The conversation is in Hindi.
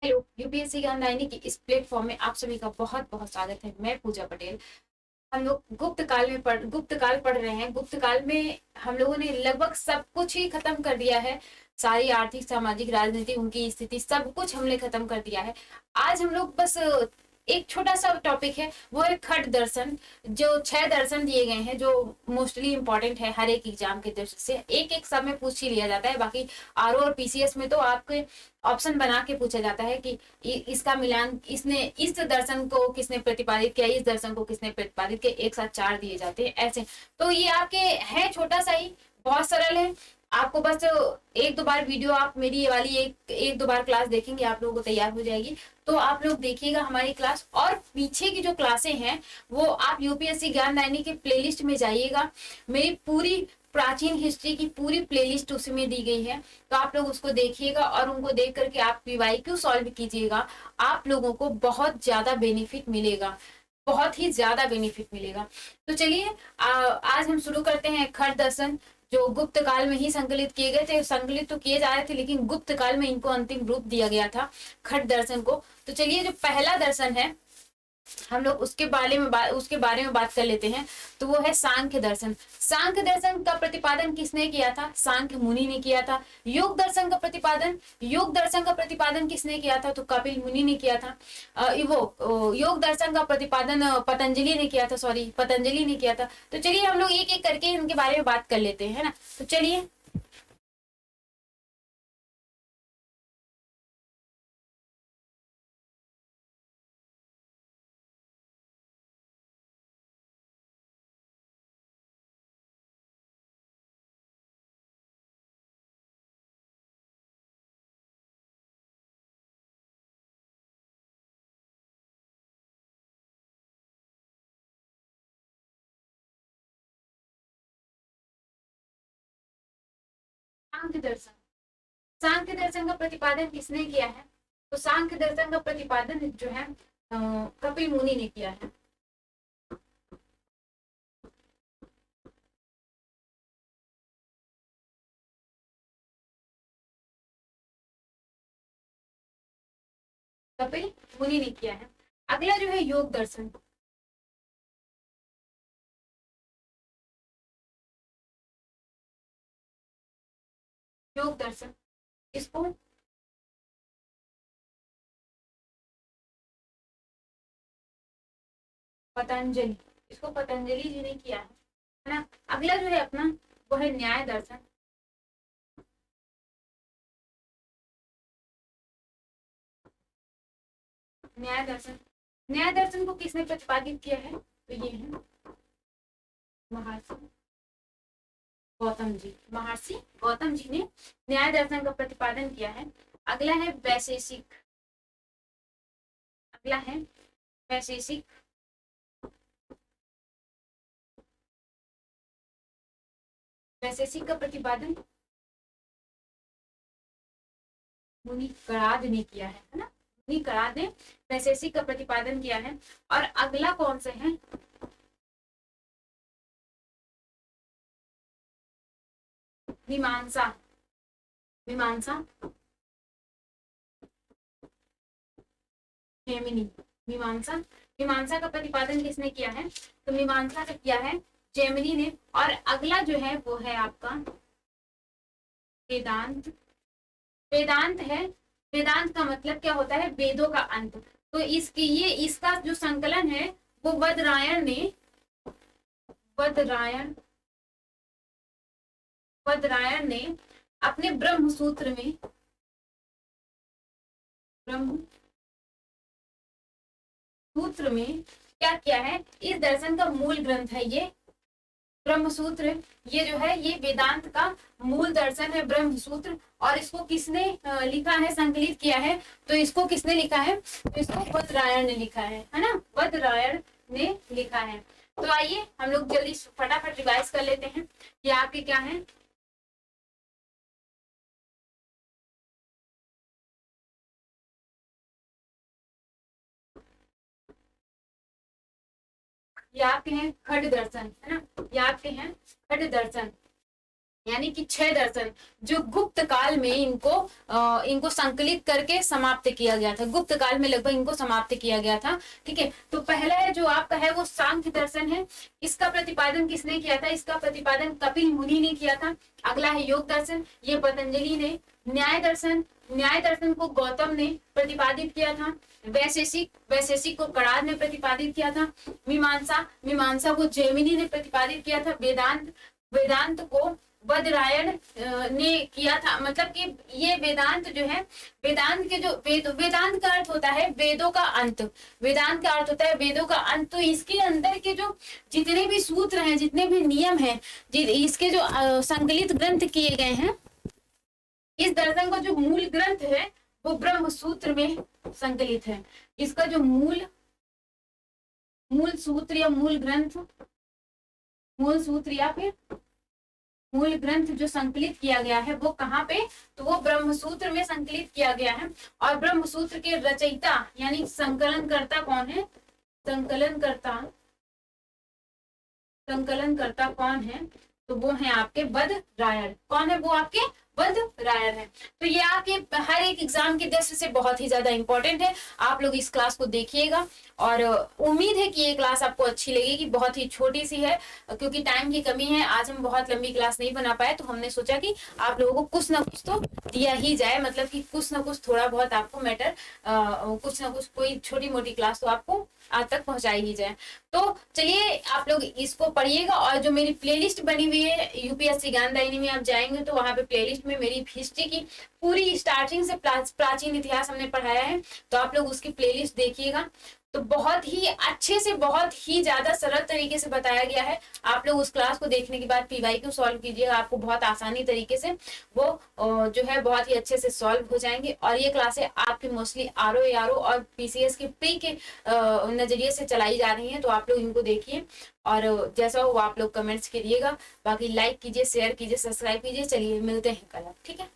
हेलो, यूपीएससी ज्ञान दायनी की इस प्लेटफॉर्म में आप सभी का बहुत बहुत स्वागत है। मैं पूजा पटेल। हम लोग गुप्त काल पढ़ रहे हैं। गुप्त काल में हम लोगों ने लगभग सब कुछ ही खत्म कर दिया है। सारी आर्थिक, सामाजिक, राजनीति, उनकी स्थिति, सब कुछ हमने खत्म कर दिया है। आज हम लोग बस एक छोटा सा टॉपिक है, वो है खट दर्शन। जो 6 दर्शन दिए गए हैं, जो मोस्टली इंपॉर्टेंट है हर एक एग्जाम के दृष्टि से, एक एक सब में पूछ ही लिया जाता है। बाकी आरओ और पीसीएस में तो आपके ऑप्शन बना के पूछा जाता है कि इसका मिलान, इसने इस दर्शन को किसने प्रतिपादित किया, इस दर्शन को किसने प्रतिपादित किया, एक साथ 4 दिए जाते हैं ऐसे। तो ये आपके है छोटा सा ही, बहुत सरल है। आपको बस एक दो बार वीडियो, आप मेरी ये वाली एक दो बार क्लास देखेंगे, आप लोगों को तैयार हो जाएगी। तो आप लोग देखिएगा हमारी क्लास, और पीछे की जो क्लासें हैं वो आप यूपीएससी ज्ञानदायिनी के प्लेलिस्ट में जाइएगा। मेरी पूरी प्राचीन हिस्ट्री की पूरी प्लेलिस्ट उसमें दी गई है, तो आप लोग उसको देखिएगा और उनको देख करके आप पीवाईक्यू सॉल्व कीजिएगा। आप लोगों को बहुत ज्यादा बेनिफिट मिलेगा, बहुत ही ज्यादा बेनिफिट मिलेगा। तो चलिए आज हम शुरू करते हैं खट दर्शन, जो गुप्त काल में ही संकलित किए गए थे। संकलित तो किए जा रहे थे, लेकिन गुप्त काल में इनको अंतिम रूप दिया गया था खट दर्शन को। तो चलिए, जो पहला दर्शन है हम लोग उसके बारे में बात कर लेते हैं। तो वो है सांख्य दर्शन। सांख्य दर्शन का प्रतिपादन किसने किया था? सांख्य मुनि ने किया था। योग दर्शन का प्रतिपादन किसने किया था? तो कपिल मुनि ने किया था। योग दर्शन का प्रतिपादन पतंजलि ने किया था, सॉरी पतंजलि ने किया था। तो चलिए हम लोग एक एक करके इनके बारे में बात कर लेते हैं, है ना। तो चलिए, सांख्य दर्शन। सांख्य दर्शन का प्रतिपादन किसने किया है? तो सांख्य दर्शन का प्रतिपादन जो है कपिल मुनि ने किया है। कपिल मुनि ने किया है। अगला जो है योग दर्शन। योग दर्शन, इसको पतंजलि, इसको पतंजलि जी ने किया है ना। अगला जो है अपना, वो है न्याय दर्शन। न्याय दर्शन, न्याय दर्शन को किसने प्रतिपादित किया है? तो ये है महर्षि गौतम जी। महर्षि गौतम जी ने न्याय दर्शन का प्रतिपादन किया है। अगला है वैशेषिक। अगला है वैशेषिक। वैशेषिक का प्रतिपादन मुनि कराद ने किया है ना। मुनि कराद ने वैशेषिक का प्रतिपादन किया है। और अगला कौन से है? मीमांसा। मीमांसा जेमिनी। मीमांसा, मीमांसा का प्रतिपादन किसने किया है? तो मीमांसा का किया है जेमिनी ने। और अगला जो है वो है आपका वेदांत। वेदांत है, वेदांत का मतलब क्या होता है? वेदों का अंत। तो इसका जो संकलन है वो वदरायण वदरायण ने अपने ब्रह्म सूत्र में, ब्रह्म सूत्र में क्या किया है? इस दर्शन का मूल ग्रंथ है ये ब्रह्म सूत्र। ये जो है ये वेदांत का मूल दर्शन है, ब्रह्म सूत्र। और इसको किसने लिखा है, संकलित किया है? तो इसको किसने लिखा है? तो इसको वदरायण ने लिखा है ना। वदरायण ने लिखा है। तो आइए हम लोग जल्दी फटाफट रिवाइज कर लेते हैं। ये आपके क्या है? ये आपके हैं खड दर्शन, है ना। ये आपके हैं खड दर्शन। यानी कि 6 दर्शन जो गुप्त काल में इनको संकलित करके समाप्त किया गया था। गुप्त काल में लगभग इनको समाप्त किया गया था। ठीक है, तो पहला है जो आपका है वो सांख्य दर्शन है। इसका प्रतिपादन किसने किया था? इसका प्रतिपादन कपिल मुनि ने किया था। अगला है योग दर्शन, ये पतंजलि ने। न्याय दर्शन को गौतम ने प्रतिपादित किया था। वैशेषिक को कणाद ने प्रतिपादित किया था। मीमांसा को जैमिनी ने प्रतिपादित किया था। वेदांत को बदरायण ने किया था। मतलब कि ये वेदांत जो है, वेदांत के जो वेदांत का अर्थ होता है वेदों का अंत। वेदांत का अर्थ होता है वेदों का अंत। तो इसके अंदर के जो जितने भी सूत्र हैं, जितने भी नियम हैं, इसके जो संकलित ग्रंथ किए गए हैं, इस दर्शन का जो मूल ग्रंथ है वो ब्रह्म सूत्र में संकलित है। इसका जो मूल सूत्र या मूल ग्रंथ जो संकलित किया गया है वो कहाँ पे? तो वो ब्रह्म सूत्र में संकलित किया गया है। और ब्रह्म सूत्र के रचयिता यानी संकलनकर्ता कौन है? संकलनकर्ता कौन है? तो वो है आपके बदरायण। कौन है वो? आपके बदरायण है। तो ये आपके हर एक एग्जाम की दृष्टि से बहुत ही ज्यादा इंपॉर्टेंट है। आप लोग इस क्लास को देखिएगा और उम्मीद है कि ये क्लास आपको अच्छी लगेगी। बहुत ही छोटी सी है क्योंकि टाइम की कमी है। आज हम बहुत लंबी क्लास नहीं बना पाए, तो हमने सोचा कि आप लोगों को कुछ ना कुछ तो दिया ही जाए। मतलब कि कुछ ना कुछ थोड़ा बहुत आपको मैटर, कुछ ना कुछ कोई छोटी मोटी क्लास तो आपको आज तक पहुंचाई ही जाए। तो चलिए आप लोग इसको पढ़िएगा। और जो मेरी प्लेलिस्ट बनी हुई है यूपीएससी ज्ञानदायिनी में आप जाएंगे तो वहां पे प्लेलिस्ट में मेरी हिस्ट्री की पूरी स्टार्टिंग से प्राचीन इतिहास हमने पढ़ाया है, तो आप लोग उसकी प्लेलिस्ट देखिएगा। तो बहुत ही अच्छे से, बहुत ही ज्यादा सरल तरीके से बताया गया है। आप लोग उस क्लास को देखने के बाद पीवाईक्यू सॉल्व कीजिएगा, आपको बहुत आसानी तरीके से वो जो है बहुत ही अच्छे से सॉल्व हो जाएंगे। और ये क्लासें आपकी मोस्टली आरओ एआरओ और पीसीएस के प्री के नजरिए से चलाई जा रही हैं, तो आप लोग इनको देखिए और जैसा हो आप लोग कमेंट्स करिएगा। बाकी लाइक कीजिए, शेयर कीजिए, सब्सक्राइब कीजिए। चलिए मिलते हैं कल, ठीक है।